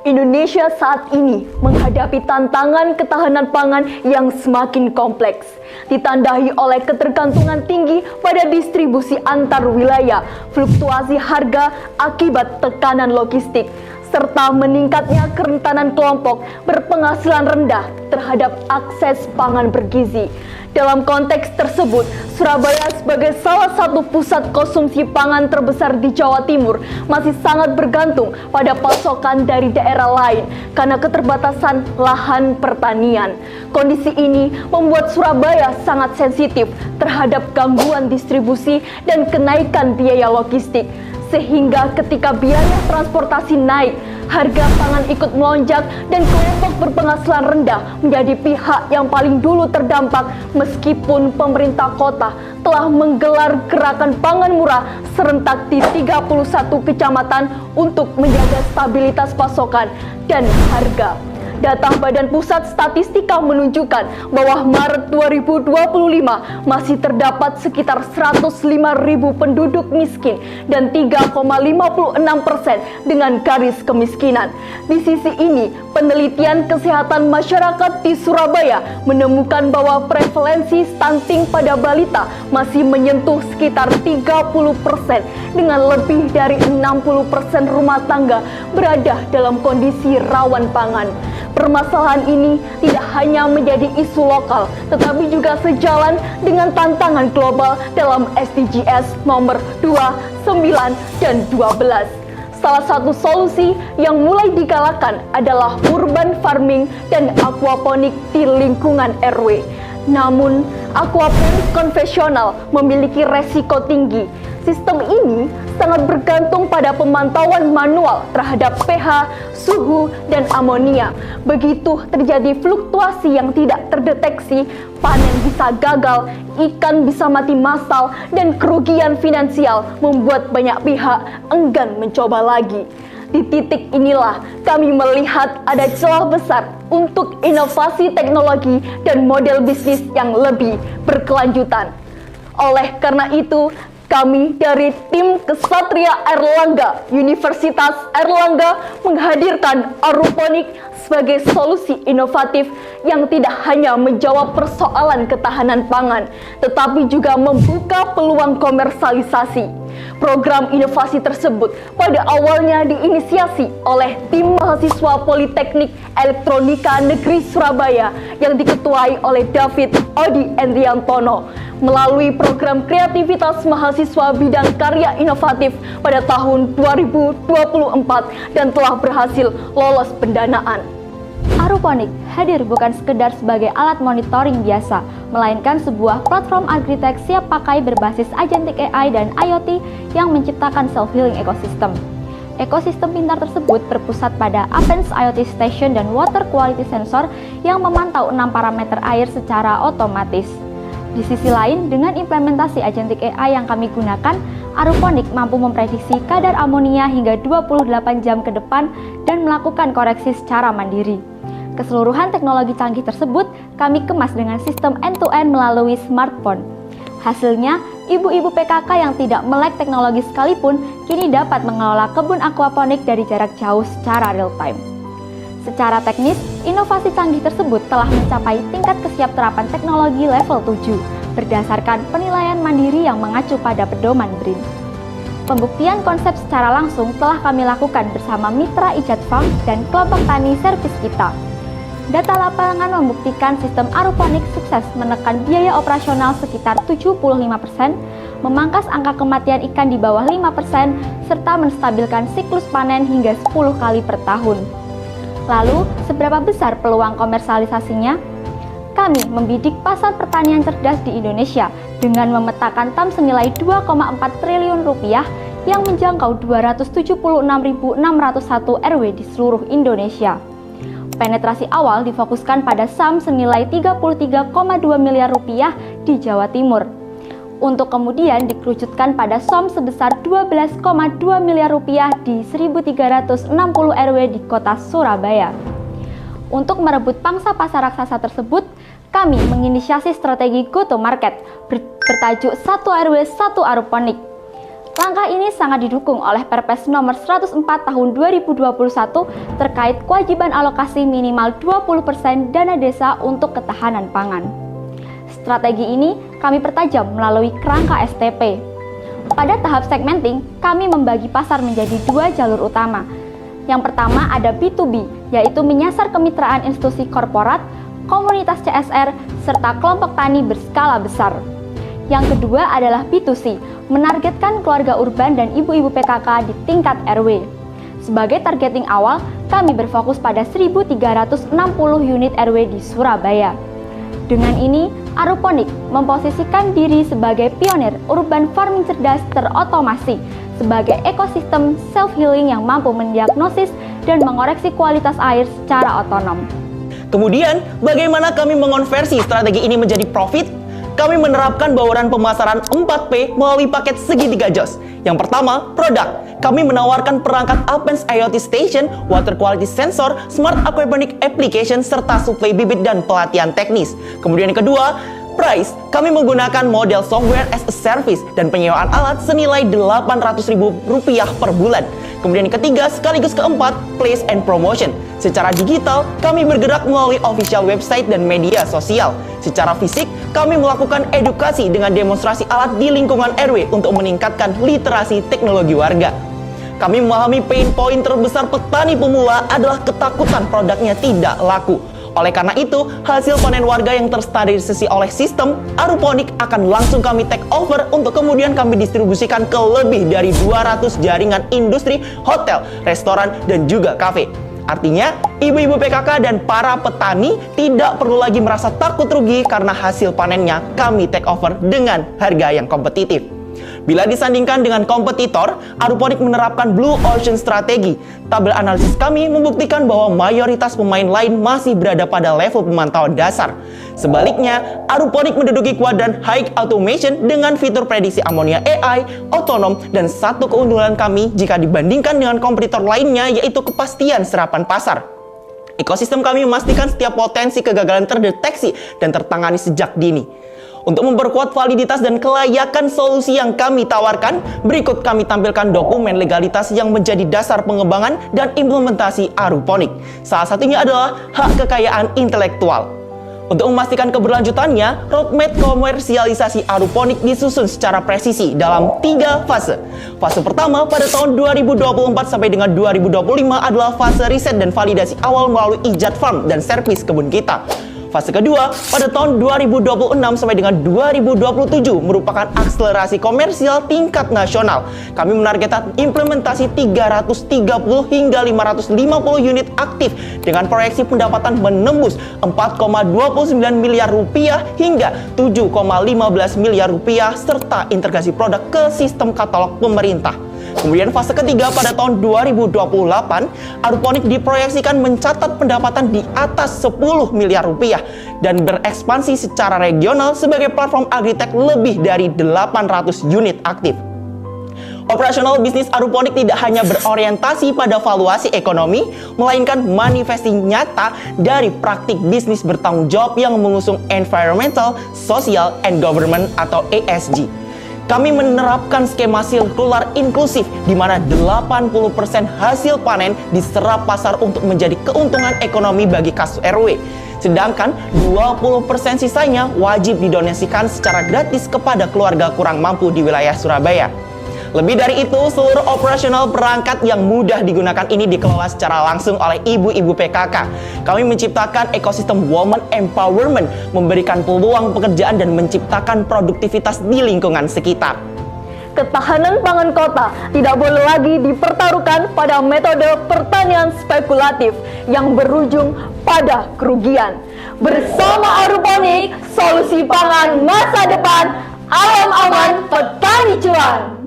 Indonesia saat ini menghadapi tantangan ketahanan pangan yang semakin kompleks, ditandai oleh ketergantungan tinggi pada distribusi antar wilayah, fluktuasi harga akibat tekanan logistik, serta meningkatnya kerentanan kelompok berpenghasilan rendah terhadap akses pangan bergizi. Dalam konteks tersebut, Surabaya sebagai salah satu pusat konsumsi pangan terbesar di Jawa Timur masih sangat bergantung pada pasokan dari daerah lain karena keterbatasan lahan pertanian. Kondisi ini membuat Surabaya sangat sensitif terhadap gangguan distribusi dan kenaikan biaya logistik. Sehingga ketika biaya transportasi naik, harga pangan ikut melonjak dan kelompok berpenghasilan rendah menjadi pihak yang paling dulu terdampak meskipun pemerintah kota telah menggelar gerakan pangan murah serentak di 31 kecamatan untuk menjaga stabilitas pasokan dan harga. Data Badan Pusat Statistika menunjukkan bahwa Maret 2025 masih terdapat sekitar 105.000 penduduk miskin dan 3,56% dengan garis kemiskinan. Di sisi ini, penelitian kesehatan masyarakat di Surabaya menemukan bahwa prevalensi stunting pada balita masih menyentuh sekitar 30% dengan lebih dari 60% rumah tangga berada dalam kondisi rawan pangan. Permasalahan ini tidak hanya menjadi isu lokal, tetapi juga sejalan dengan tantangan global dalam SDGs nomor 2, 9, dan 12. Salah satu solusi yang mulai digalakan adalah urban farming dan aquaponik di lingkungan RW. Namun, aquaponik konvensional memiliki resiko tinggi. Sistem ini sangat bergantung pada pemantauan manual terhadap pH, suhu, dan amonia. Begitu terjadi fluktuasi yang tidak terdeteksi, panen bisa gagal, ikan bisa mati massal, dan kerugian finansial membuat banyak pihak enggan mencoba lagi. Di titik inilah kami melihat ada celah besar untuk inovasi teknologi dan model bisnis yang lebih berkelanjutan. Oleh karena itu, kami dari tim Ksatria Airlangga Universitas Airlangga menghadirkan aeroponik sebagai solusi inovatif yang tidak hanya menjawab persoalan ketahanan pangan, tetapi juga membuka peluang komersialisasi. Program inovasi tersebut pada awalnya diinisiasi oleh tim mahasiswa Politeknik Elektronika Negeri Surabaya yang diketuai oleh David Odi Endriantono melalui program kreativitas mahasiswa bidang karya inovatif pada tahun 2024 dan telah berhasil lolos pendanaan. Aeroponik hadir bukan sekedar sebagai alat monitoring biasa, melainkan sebuah platform agritech siap pakai berbasis agentic AI dan IoT yang menciptakan self-healing ekosistem. Ekosistem pintar tersebut berpusat pada Athens IoT Station dan Water Quality Sensor yang memantau 6 parameter air secara otomatis. Di sisi lain, dengan implementasi agentic AI yang kami gunakan, aeroponik mampu memprediksi kadar amonia hingga 28 jam ke depan dan melakukan koreksi secara mandiri. Keseluruhan teknologi canggih tersebut kami kemas dengan sistem end-to-end melalui smartphone. Hasilnya, ibu-ibu PKK yang tidak melek teknologi sekalipun kini dapat mengelola kebun aquaponik dari jarak jauh secara real-time. Secara teknis, inovasi canggih tersebut telah mencapai tingkat kesiapterapan teknologi level 7 berdasarkan penilaian mandiri yang mengacu pada pedoman BRIN. Pembuktian konsep secara langsung telah kami lakukan bersama Mitra Ijat Farm dan kelompok tani servis kita. Data lapangan membuktikan sistem aeroponik sukses menekan biaya operasional sekitar 75%, memangkas angka kematian ikan di bawah 5%, serta menstabilkan siklus panen hingga 10 kali per tahun. Lalu, seberapa besar peluang komersialisasinya? Kami membidik pasar pertanian cerdas di Indonesia dengan memetakan TAM senilai 2,4 triliun rupiah yang menjangkau 276.601 RW di seluruh Indonesia. Penetrasi awal difokuskan pada SAM senilai 33,2 miliar rupiah di Jawa Timur, untuk kemudian dikerucutkan pada SOM sebesar 12,2 miliar rupiah di 1.360 RW di kota Surabaya. Untuk merebut pangsa pasar raksasa tersebut, kami menginisiasi strategi go to market bertajuk 1 RW 1 aeroponik. Langkah ini sangat didukung oleh Perpres nomor 104 tahun 2021 terkait kewajiban alokasi minimal 20% dana desa untuk ketahanan pangan. Strategi ini kami pertajam melalui kerangka STP. Pada tahap segmenting, kami membagi pasar menjadi 2 jalur utama. Yang pertama ada B2B, yaitu menyasar kemitraan institusi korporat, komunitas CSR, serta kelompok tani berskala besar. Yang kedua adalah B2C, menargetkan keluarga urban dan ibu-ibu PKK di tingkat RW. Sebagai targeting awal, kami berfokus pada 1.360 unit RW di Surabaya. Dengan ini, Aruponik memposisikan diri sebagai pionir urban farming cerdas terotomasi, sebagai ekosistem self-healing yang mampu mendiagnosis dan mengoreksi kualitas air secara otonom. Kemudian, bagaimana kami mengonversi strategi ini menjadi profit? Kami menerapkan bauran pemasaran 4P melalui paket segitiga JOS. Yang pertama, produk. Kami menawarkan perangkat Alpens IoT Station, water quality sensor, smart aquaponic application, serta suplai bibit dan pelatihan teknis. Kemudian yang kedua, price. Kami menggunakan model software as a service dan penyewaan alat senilai Rp800.000 per bulan. Kemudian yang ketiga, sekaligus keempat, place and promotion. Secara digital, kami bergerak melalui official website dan media sosial. Secara fisik, kami melakukan edukasi dengan demonstrasi alat di lingkungan RW untuk meningkatkan literasi teknologi warga. Kami memahami pain point terbesar petani pemula adalah ketakutan produknya tidak laku. Oleh karena itu, hasil panen warga yang terstandarisasi oleh sistem Aruponik akan langsung kami take over untuk kemudian kami distribusikan ke lebih dari 200 jaringan industri, hotel, restoran, dan juga kafe. Artinya, ibu-ibu PKK dan para petani tidak perlu lagi merasa takut rugi karena hasil panennya kami take over dengan harga yang kompetitif. Bila disandingkan dengan kompetitor, Aruponik menerapkan Blue Ocean strategi. Tabel analisis kami membuktikan bahwa mayoritas pemain lain masih berada pada level pemantauan dasar. Sebaliknya, Aruponik menduduki kuadran High Automation dengan fitur prediksi amonia AI, otonom, dan satu keunggulan kami jika dibandingkan dengan kompetitor lainnya yaitu kepastian serapan pasar. Ekosistem kami memastikan setiap potensi kegagalan terdeteksi dan tertangani sejak dini. Untuk memperkuat validitas dan kelayakan solusi yang kami tawarkan, berikut kami tampilkan dokumen legalitas yang menjadi dasar pengembangan dan implementasi Aruponik. Salah satunya adalah hak kekayaan intelektual. Untuk memastikan keberlanjutannya, roadmap komersialisasi Aruponik disusun secara presisi dalam 3 fase. Fase pertama pada tahun 2024 sampai dengan 2025 adalah fase riset dan validasi awal melalui ijazah farm dan servis kebun kita. Fase kedua pada tahun 2026 sampai dengan 2027 merupakan akselerasi komersial tingkat nasional. Kami menargetkan implementasi 330 hingga 550 unit aktif dengan proyeksi pendapatan menembus 4,29 miliar rupiah hingga 7,15 miliar rupiah serta integrasi produk ke sistem katalog pemerintah. Kemudian fase ketiga pada tahun 2028, Aruponik diproyeksikan mencatat pendapatan di atas 10 miliar rupiah dan berekspansi secara regional sebagai platform agritech lebih dari 800 unit aktif. Operasional bisnis Aruponik tidak hanya berorientasi pada valuasi ekonomi, melainkan manifestasi nyata dari praktik bisnis bertanggung jawab yang mengusung Environmental, Social, and Government atau ESG. Kami menerapkan skema sirkular inklusif di mana 80% hasil panen diserap pasar untuk menjadi keuntungan ekonomi bagi kas RW. Sedangkan 20% sisanya wajib didonasikan secara gratis kepada keluarga kurang mampu di wilayah Surabaya. Lebih dari itu, seluruh operasional perangkat yang mudah digunakan ini dikelola secara langsung oleh ibu-ibu PKK. Kami menciptakan ekosistem woman empowerment, memberikan peluang pekerjaan dan menciptakan produktivitas di lingkungan sekitar. Ketahanan pangan kota tidak boleh lagi dipertaruhkan pada metode pertanian spekulatif yang berujung pada kerugian. Bersama Aruponik, solusi pangan masa depan, alam aman, petani cuan.